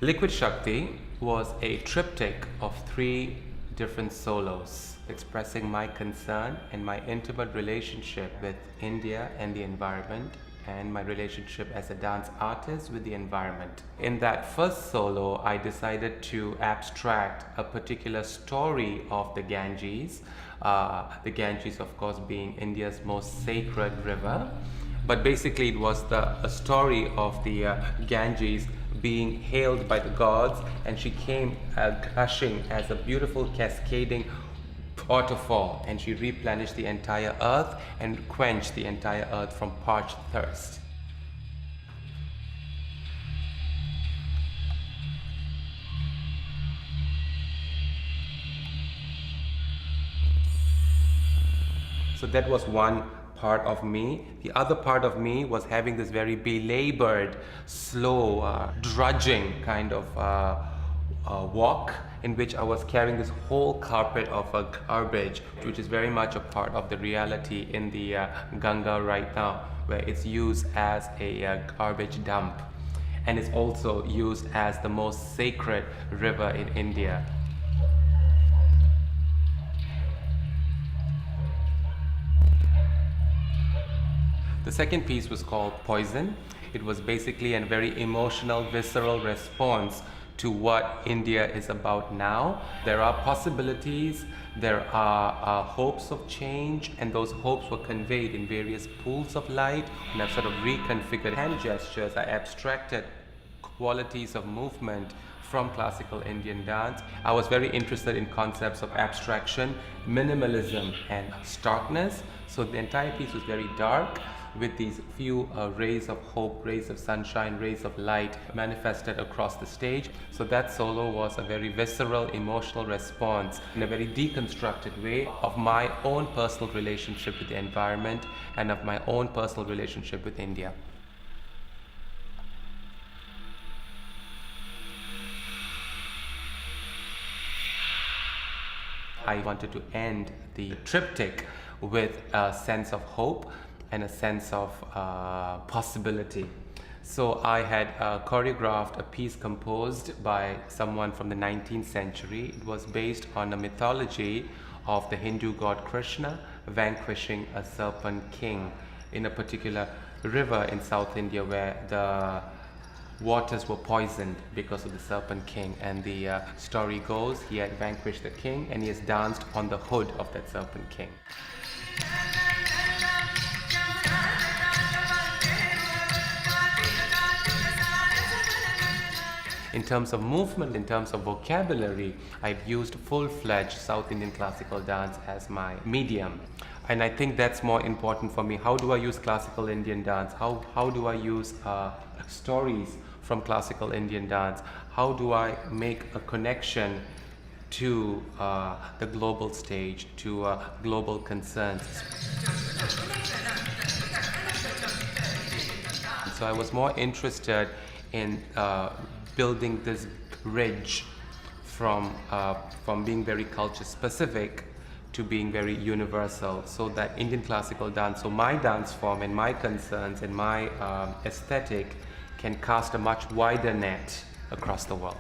Liquid Shakti was a triptych of 3 different solos expressing my concern and my intimate relationship with India and the environment, and my relationship as a dance artist with the environment. In that first solo, I decided to abstract a particular story of the Ganges. The Ganges, of course, being India's most sacred river. But basically it was a story of the Ganges being hailed by the gods, and she came gushing as a beautiful cascading waterfall, and she replenished the entire earth and quenched the entire earth from parched thirst. So that was one part of me. The other part of me was having this very belabored, slow, drudging kind of walk, in which I was carrying this whole carpet of garbage, which is very much a part of the reality in the Ganga right now, where it's used as a garbage dump, and it's also used as the most sacred river in India. The second piece was called Poison. It was basically a very emotional, visceral response to what India is about now. There are possibilities, there are hopes of change, and those hopes were conveyed in various pools of light, and I've sort of reconfigured hand gestures. I abstracted qualities of movement from classical Indian dance. I was very interested in concepts of abstraction, minimalism, and starkness. So the entire piece was very dark, with these few rays of hope, rays of sunshine, rays of light manifested across the stage. So that solo was a very visceral, emotional response in a very deconstructed way of my own personal relationship with the environment and of my own personal relationship with India. I wanted to end the triptych with a sense of hope and a sense of possibility. So I had choreographed a piece composed by someone from the 19th century. It was based on a mythology of the Hindu god Krishna vanquishing a serpent king in a particular river in South India, where the waters were poisoned because of the serpent king. And the story goes, he had vanquished the king and he has danced on the hood of that serpent king. In terms of movement, in terms of vocabulary, I've used full-fledged South Indian classical dance as my medium. And I think that's more important for me. How do I use classical Indian dance? How do I use stories from classical Indian dance? How do I make a connection to the global stage, to global concerns? So I was more interested in building this bridge from being very culture specific to being very universal, so that Indian classical dance, so my dance form and my concerns and my aesthetic, can cast a much wider net across the world.